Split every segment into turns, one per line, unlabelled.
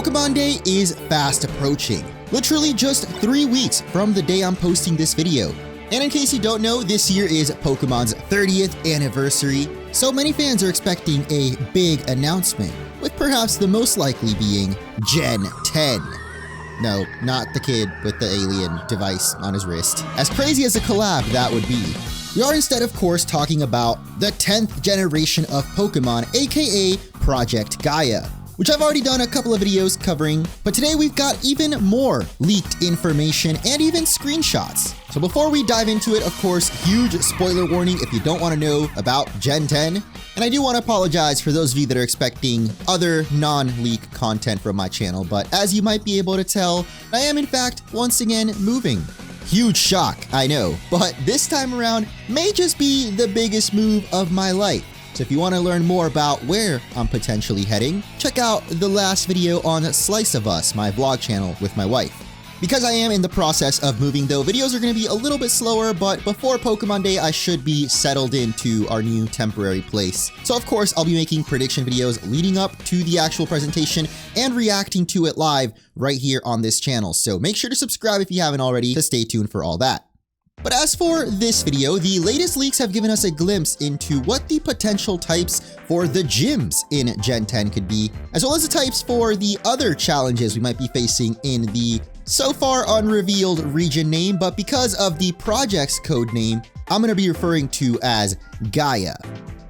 Pokemon Day is fast approaching, literally just 3 weeks from the day I'm posting this video. And in case you don't know, this year is Pokemon's 30th anniversary, so many fans are expecting a big announcement, with perhaps the most likely being Gen 10. No, not the kid with the alien device on his wrist. As crazy as a collab that would be. We are instead, of course, talking about the 10th generation of Pokemon, aka Project Gaia, which I've already done a couple of videos covering, but today we've got even more leaked information and even screenshots. So before we dive into it, of course, huge spoiler warning if you don't want to know about Gen 10. And I do want to apologize for those of you that are expecting other non-leak content from my channel, but as you might be able to tell, I am in fact once again moving. Huge shock, I know, but this time around may just be the biggest move of my life. So if you want to learn more about where I'm potentially heading, check out the last video on Slice of Us, my vlog channel with my wife. Because I am in the process of moving though, videos are going to be a little bit slower, but before Pokemon Day, I should be settled into our new temporary place. So of course, I'll be making prediction videos leading up to the actual presentation and reacting to it live right here on this channel. So make sure to subscribe if you haven't already to stay tuned for all that. But as for this video, the latest leaks have given us a glimpse into what the potential types for the gyms in Gen 10 could be, as well as the types for the other challenges we might be facing in the so far unrevealed region name, but because of the project's code name, I'm going to be referring to as Gaia.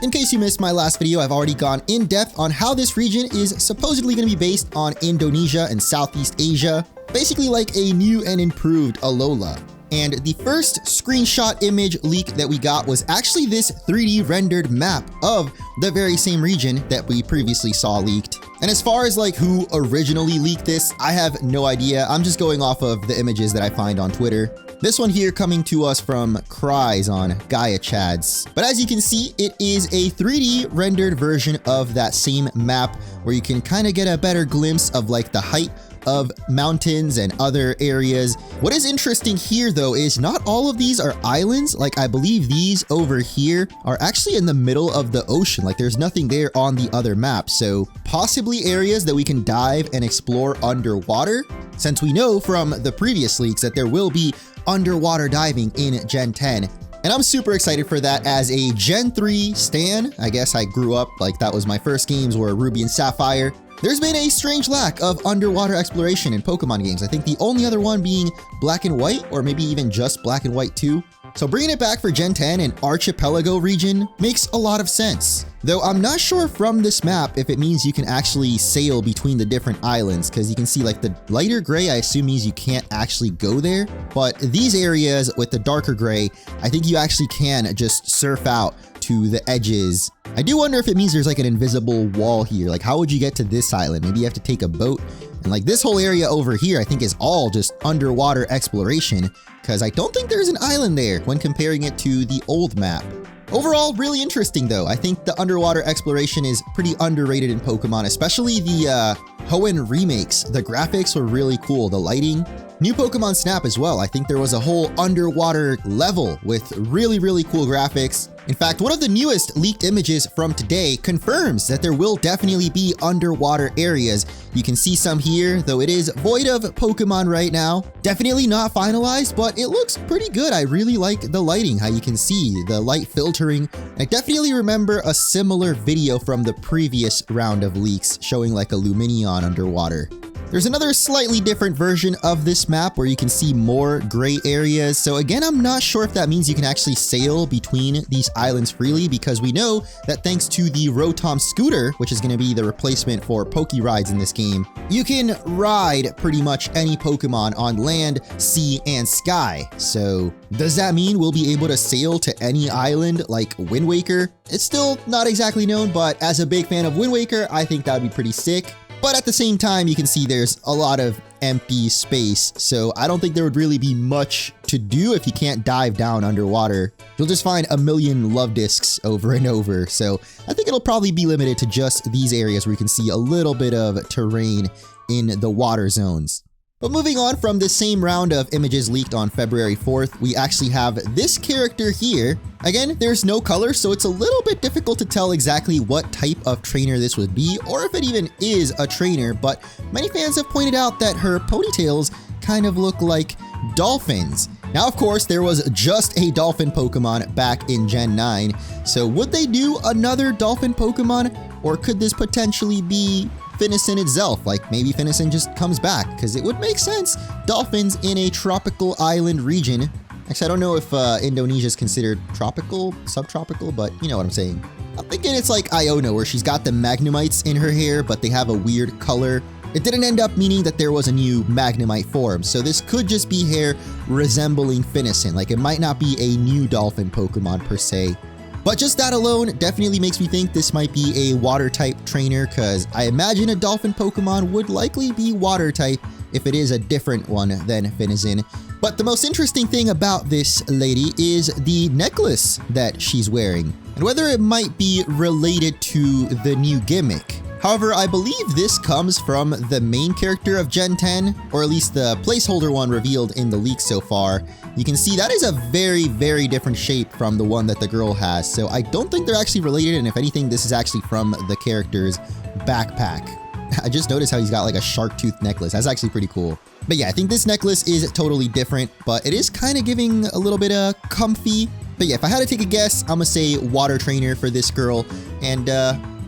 In case you missed my last video, I've already gone in depth on how this region is supposedly going to be based on Indonesia and Southeast Asia, basically like a new and improved Alola. And the first screenshot image leak that we got was actually this 3D rendered map of the very same region that we previously saw leaked. And as far as like who originally leaked this, I have no idea. I'm just going off of the images that I find on Twitter. This one here coming to us from Cries on Gaia Chads. But as you can see, it is a 3D rendered version of that same map where you can kind of get a better glimpse of like the height of mountains and other areas. What is interesting here though is not all of these are islands. Like I believe these over here are actually in the middle of the ocean. Like there's nothing there on the other map. So possibly areas that we can dive and explore underwater, since we know from the previous leaks that there will be underwater diving in Gen 10. And I'm super excited for that as a Gen 3 stan. I guess I grew up like that was my first games were Ruby and Sapphire. There's been a strange lack of underwater exploration in Pokemon games. I think the only other one being Black and White, or maybe even just Black and White 2. So bringing it back for Gen 10 and Archipelago region makes a lot of sense. Though I'm not sure from this map if it means you can actually sail between the different islands, because you can see like the lighter gray I assume means you can't actually go there. But these areas with the darker gray, I think you actually can just surf out to the edges. I do wonder if it means there's like an invisible wall here. Like how would you get to this island? Maybe you have to take a boat. And like this whole area over here, I think is all just underwater exploration, because I don't think there's an island there when comparing it to the old map. Overall, really interesting though. I think the underwater exploration is pretty underrated in Pokemon, especially the Hoenn remakes. The graphics were really cool, the lighting. New Pokemon Snap as well. I think there was a whole underwater level with really, really cool graphics. In fact, one of the newest leaked images from today confirms that there will definitely be underwater areas. You can see some here, though it is void of Pokemon right now. Definitely not finalized, but it looks pretty good. I really like the lighting, how you can see the light filtering. I definitely remember a similar video from the previous round of leaks showing like a Lumineon underwater. There's another slightly different version of this map where you can see more gray areas. So again, I'm not sure if that means you can actually sail between these islands freely, because we know that thanks to the Rotom scooter, which is going to be the replacement for Poke Rides in this game, you can ride pretty much any Pokemon on land, sea, and sky. So does that mean we'll be able to sail to any island like Wind Waker? It's still not exactly known, but as a big fan of Wind Waker, I think that would be pretty sick. But at the same time, you can see there's a lot of empty space, so I don't think there would really be much to do if you can't dive down underwater. You'll just find a million love discs over and over, so I think it'll probably be limited to just these areas where you can see a little bit of terrain in the water zones. But moving on from the same round of images leaked on February 4th, we actually have this character here. Again, there's no color, so it's a little bit difficult to tell exactly what type of trainer this would be, or if it even is a trainer, but many fans have pointed out that her ponytails kind of look like dolphins. Now, of course, there was just a dolphin Pokemon back in Gen 9, so would they do another dolphin Pokemon, or could this potentially be Finnison itself? Like maybe Finnison just comes back, because it would make sense. Dolphins in a tropical island region. Actually, I don't know if Indonesia is considered tropical, subtropical, but you know what I'm saying. I'm thinking it's like Iono, where she's got the Magnemites in her hair, but they have a weird color. It didn't end up meaning that there was a new Magnemite form, so this could just be hair resembling Finnison. Like it might not be a new dolphin Pokemon per se. But just that alone definitely makes me think this might be a water type trainer, because I imagine a dolphin Pokemon would likely be water type if it is a different one than Finnison. But the most interesting thing about this lady is the necklace that she's wearing, and whether it might be related to the new gimmick. However, I believe this comes from the main character of Gen 10, or at least the placeholder one revealed in the leak so far. You can see that is a very, very different shape from the one that the girl has, so I don't think they're actually related, and if anything, this is actually from the character's backpack. I just noticed how he's got like a shark tooth necklace. That's actually pretty cool. But yeah, I think this necklace is totally different, but it is kind of giving a little bit of comfy. But yeah, if I had to take a guess, I'm gonna say water trainer for this girl, and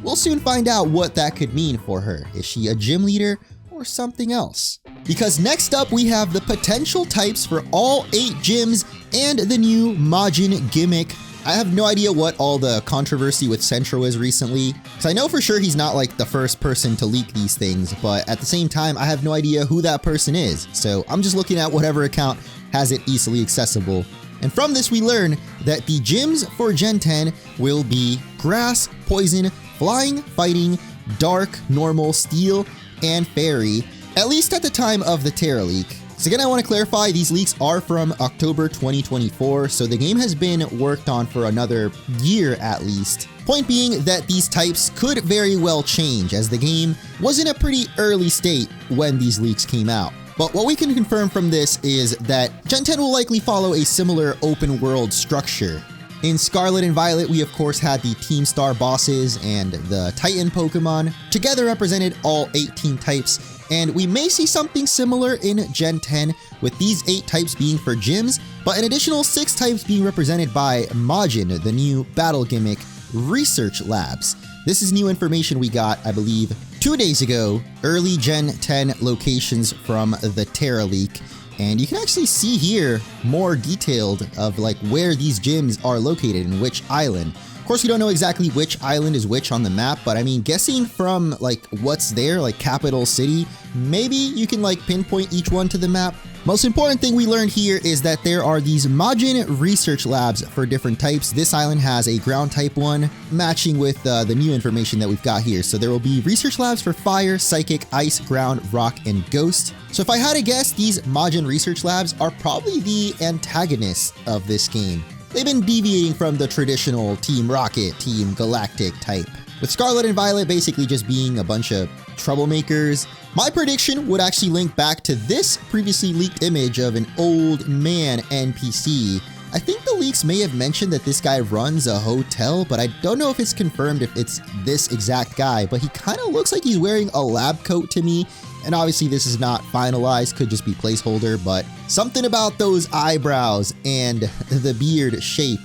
we'll soon find out what that could mean for her. Is she a gym leader or something else? Because next up we have the potential types for all 8 gyms and the new Majin gimmick. I have no idea what all the controversy with Centro is recently, because I know for sure he's not like the first person to leak these things, but at the same time I have no idea who that person is, so I'm just looking at whatever account has it easily accessible. And from this we learn that the gyms for Gen 10 will be Grass, Poison, Flying, Fighting, Dark, Normal, Steel, and Fairy, at least at the time of the Terra leak. So again, I want to clarify, these leaks are from October 2024, so the game has been worked on for another year at least. Point being that these types could very well change, as the game was in a pretty early state when these leaks came out. But what we can confirm from this is that Gen 10 will likely follow a similar open world structure. In Scarlet and Violet, we of course had the Team Star bosses and the Titan Pokemon. Together represented all 18 types, and we may see something similar in Gen 10, with these 8 types being for gyms, but an additional 6 types being represented by Majin, the new battle gimmick, Research Labs. This is new information we got, I believe, 2 days ago, early Gen 10 locations from the Terra leak. And you can actually see here more detailed of like where these gyms are located in which island. Of course, we don't know exactly which island is which on the map, but I mean, guessing from like what's there, like capital city, maybe you can like pinpoint each one to the map. Most important thing we learned here is that there are these Majin research labs for different types. This island has a ground type one, matching with the new information that we've got here. So there will be research labs for fire, psychic, ice, ground, rock, and ghost. So if I had to guess, these Majin research labs are probably the antagonists of this game. They've been deviating from the traditional Team Rocket, Team Galactic type, with Scarlet and Violet basically just being a bunch of troublemakers. My prediction would actually link back to this previously leaked image of an old man NPC. I think the leaks may have mentioned that this guy runs a hotel, but I don't know if it's confirmed if it's this exact guy, but he kind of looks like he's wearing a lab coat to me. And obviously this is not finalized, could just be placeholder, but something about those eyebrows and the beard shape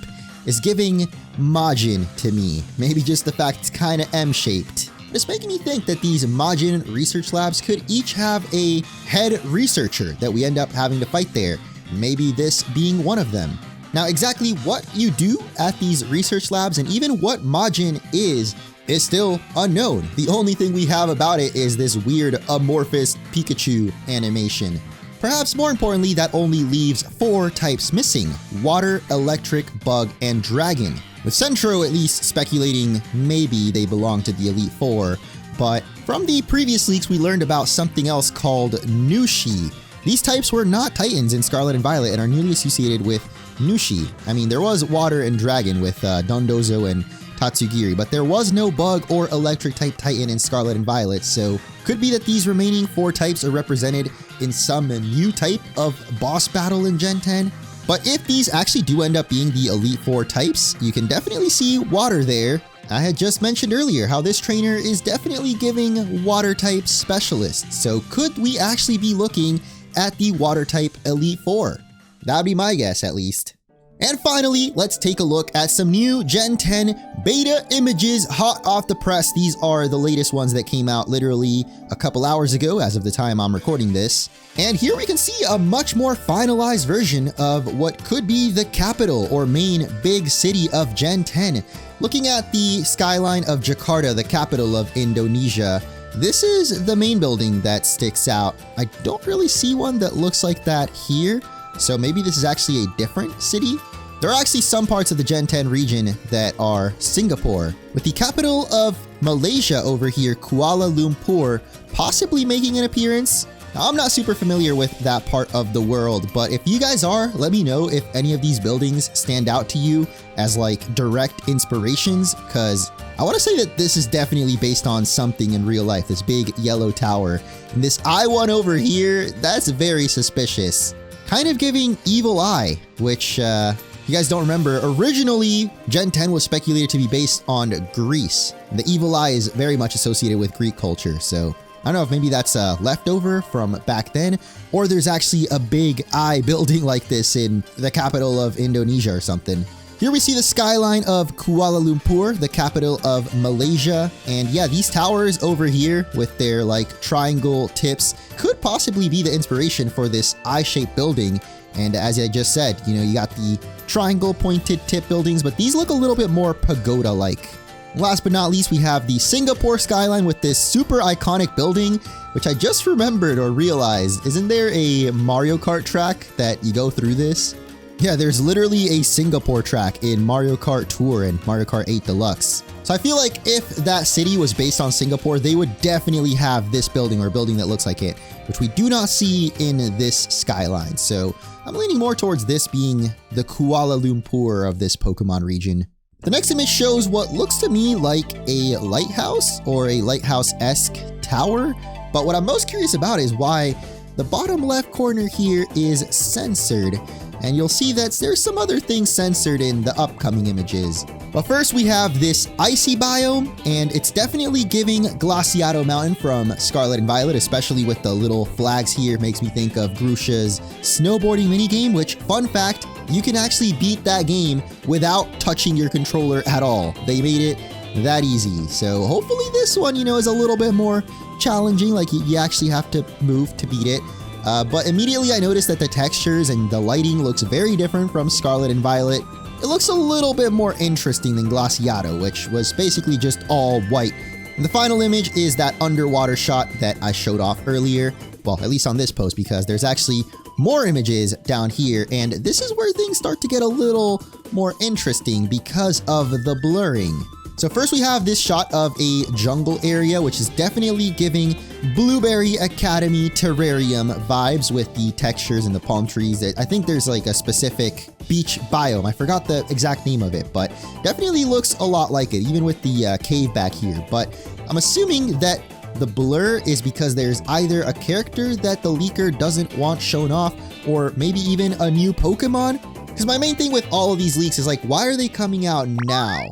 is giving Majin to me. Maybe just the fact it's kind of M-shaped. It's making me think that these Majin research labs could each have a head researcher that we end up having to fight there, maybe this being one of them. Now, exactly what you do at these research labs and even what Majin is still unknown. The only thing we have about it is this weird amorphous Pikachu animation. Perhaps more importantly, that only leaves 4 types missing: water, electric, bug, and dragon. With Centro at least speculating maybe they belong to the Elite Four, but from the previous leaks we learned about something else called Nushi. These types were not Titans in Scarlet and Violet and are newly associated with Nushi. I mean, there was water and dragon with Dondozo and Tatsugiri, but there was no bug or electric type Titan in Scarlet and Violet, so could be that these remaining 4 types are represented in some new type of boss battle in Gen 10. But if these actually do end up being the Elite 4 types, you can definitely see water there. I had just mentioned earlier how this trainer is definitely giving water type specialists, so could we actually be looking at the water type Elite 4? That'd be my guess at least. And finally, let's take a look at some new Gen 10 beta images hot off the press. These are the latest ones that came out literally a couple hours ago as of the time I'm recording this. And here we can see a much more finalized version of what could be the capital or main big city of Gen 10. Looking at the skyline of Jakarta, the capital of Indonesia, this is the main building that sticks out. I don't really see one that looks like that here, so maybe this is actually a different city. There are actually some parts of the Gen 10 region that are Singapore, with the capital of Malaysia over here, Kuala Lumpur, possibly making an appearance. Now, I'm not super familiar with that part of the world, but if you guys are, let me know if any of these buildings stand out to you as like direct inspirations, because I want to say that this is definitely based on something in real life, this big yellow tower. And this I-1 over here, that's very suspicious. Kind of giving Evil Eye, which you guys don't remember, originally Gen 10 was speculated to be based on Greece. The Evil Eye is very much associated with Greek culture, so I don't know if maybe that's a leftover from back then, or there's actually a big eye building like this in the capital of Indonesia or something. Here we see the skyline of Kuala Lumpur, the capital of Malaysia. And yeah, these towers over here with their like triangle tips could possibly be the inspiration for this eye-shaped building. And as I just said, you know, you got the triangle pointed tip buildings, but these look a little bit more pagoda-like. Last but not least, we have the Singapore skyline with this super iconic building, which I just remembered or realized, isn't there a Mario Kart track that you go through this? Yeah, there's literally a Singapore track in Mario Kart Tour and Mario Kart 8 Deluxe. So I feel like if that city was based on Singapore, they would definitely have this building or a building that looks like it, which we do not see in this skyline. So I'm leaning more towards this being the Kuala Lumpur of this Pokemon region. The next image shows what looks to me like a lighthouse or a lighthouse-esque tower. But what I'm most curious about is why the bottom left corner here is censored. And you'll see that there's some other things censored in the upcoming images. But first we have this icy biome, and it's definitely giving Glaciado Mountain from Scarlet and Violet, especially with the little flags here. Makes me think of Grusha's snowboarding minigame, which, fun fact, you can actually beat that game without touching your controller at all. They made it that easy. So hopefully this one, you know, is a little bit more challenging, like you actually have to move to beat it. But immediately I noticed that the textures and the lighting looks very different from Scarlet and Violet. It looks a little bit more interesting than Glaciado, which was basically just all white. And the final image is that underwater shot that I showed off earlier. Well, at least on this post, because there's actually more images down here, and this is where things start to get a little more interesting because of the blurring. So first we have this shot of a jungle area, which is definitely giving Blueberry Academy Terrarium vibes with the textures and the palm trees. I think there's like a specific beach biome. I forgot the exact name of it, but definitely looks a lot like it, even with the cave back here. But I'm assuming that the blur is because there's either a character that the leaker doesn't want shown off, or maybe even a new Pokemon. Because my main thing with all of these leaks is like, why are they coming out now?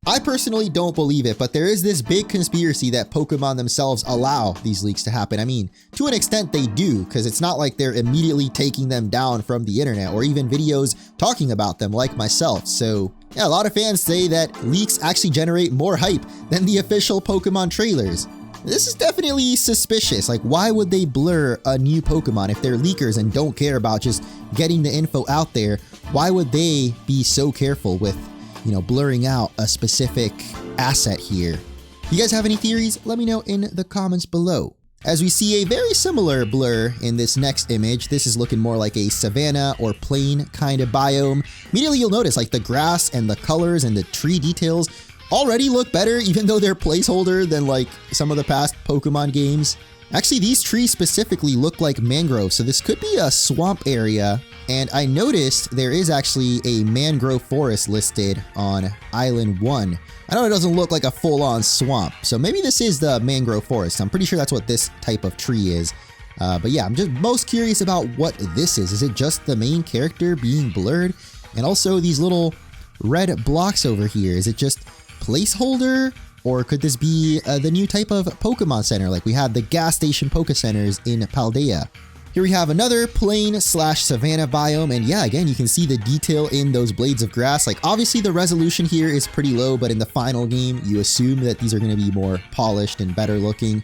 I personally don't believe it, but there is this big conspiracy that Pokemon themselves allow these leaks to happen. I mean, to an extent they do, because it's not like they're immediately taking them down from the internet or even videos talking about them like myself. So yeah, a lot of fans say that leaks actually generate more hype than the official Pokemon trailers. This is definitely suspicious. Like, why would they blur a new Pokemon if they're leakers and don't care about just getting the info out there? Why would they be so careful with, you know, blurring out a specific asset here? If you guys have any theories, let me know in the comments below. As we see a very similar blur in this next image, this is looking more like a savanna or plain kind of biome. Immediately you'll notice like the grass and the colors and the tree details already look better, even though they're placeholder than like some of the past Pokemon games. Actually, these trees specifically look like mangroves, so this could be a swamp area And I noticed there is actually a mangrove forest listed on Island 1. I know it doesn't look like a full-on swamp, so maybe this is the mangrove forest. I'm pretty sure that's what this type of tree is. But yeah, I'm just most curious about what this is. Is it just the main character being blurred? And also these little red blocks over here. Is it just placeholder? Or could this be the new type of Pokemon Center, like we have the gas station Poke Centers in Paldea? Here we have another plain/savanna biome, and yeah, again, you can see the detail in those blades of grass. Like, obviously the resolution here is pretty low, but in the final game, you assume that these are going to be more polished and better looking.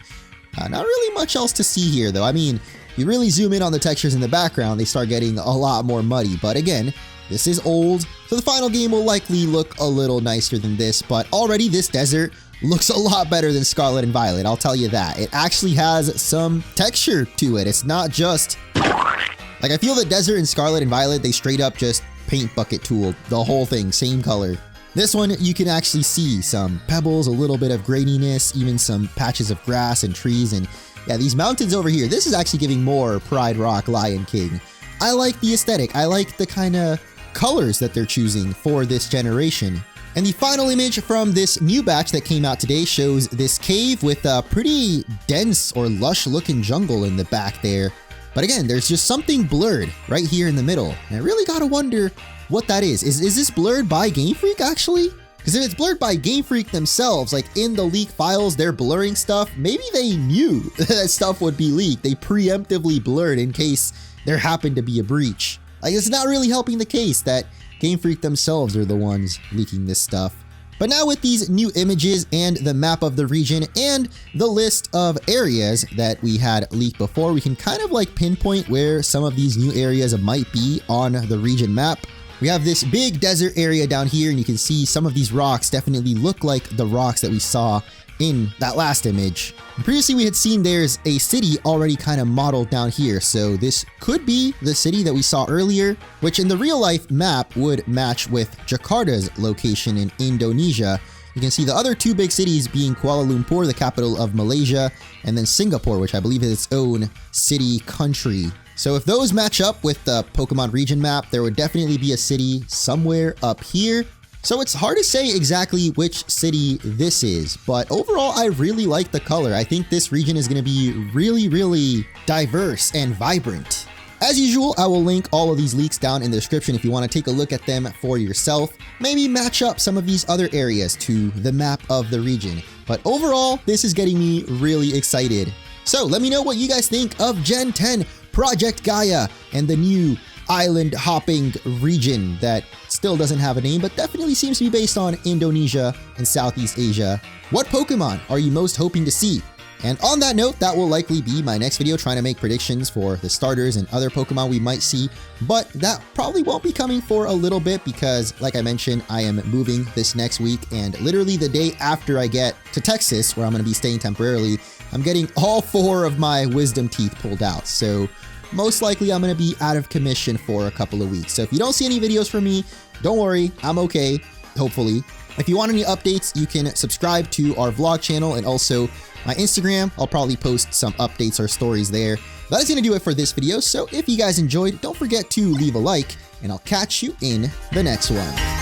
Not really much else to see here, though. I mean, if you really zoom in on the textures in the background, they start getting a lot more muddy, but again, this is old, so the final game will likely look a little nicer than this, but already this desert looks a lot better than Scarlet and Violet, I'll tell you that. It actually has some texture to it. It's not just... Like, I feel the desert in Scarlet and Violet, they straight up just paint bucket tooled the whole thing, same color. This one, you can actually see some pebbles, a little bit of graininess, even some patches of grass and trees, and yeah, these mountains over here, this is actually giving more Pride Rock Lion King. I like the aesthetic. I like the kind of colors that they're choosing for this generation. And the final image from this new batch that came out today shows this cave with a pretty dense or lush looking jungle in the back there. But again, there's just something blurred right here in the middle. And I really gotta wonder what that is. Is this blurred by Game Freak actually? Because if it's blurred by Game Freak themselves, like in the leak files, they're blurring stuff, maybe they knew that stuff would be leaked. They preemptively blurred in case there happened to be a breach. Like, it's not really helping the case that Game Freak themselves are the ones leaking this stuff. But now with these new images and the map of the region and the list of areas that we had leaked before, we can kind of like pinpoint where some of these new areas might be on the region map. We have this big desert area down here, and you can see some of these rocks definitely look like the rocks that we saw in that last image. Previously, we had seen there's a city already kind of modeled down here, so this could be the city that we saw earlier, which in the real life map would match with Jakarta's location in Indonesia. You can see the other two big cities being Kuala Lumpur, the capital of Malaysia, and then Singapore, which I believe is its own city country. So if those match up with the Pokemon region map, there would definitely be a city somewhere up here. So it's hard to say exactly which city this is, but overall I really like the color. I think this region is going to be really diverse and vibrant. As usual, I will link all of these leaks down in the description if you want to take a look at them for yourself. Maybe match up some of these other areas to the map of the region. But overall, this is getting me really excited. So let me know what you guys think of Gen 10 Project Gaia and the new island hopping region that still doesn't have a name, but definitely seems to be based on Indonesia and Southeast Asia. What Pokemon are you most hoping to see? And on that note, that will likely be my next video, trying to make predictions for the starters and other Pokemon we might see, but that probably won't be coming for a little bit because, like I mentioned, I am moving this next week, and literally the day after I get to Texas, where I'm going to be staying temporarily, I'm getting all 4 of my wisdom teeth pulled out. So most likely I'm going to be out of commission for a couple of weeks. So if you don't see any videos from me, don't worry, I'm okay, hopefully. If you want any updates, you can subscribe to our vlog channel and also my Instagram. I'll probably post some updates or stories there. That is going to do it for this video. So if you guys enjoyed, don't forget to leave a like, and I'll catch you in the next one.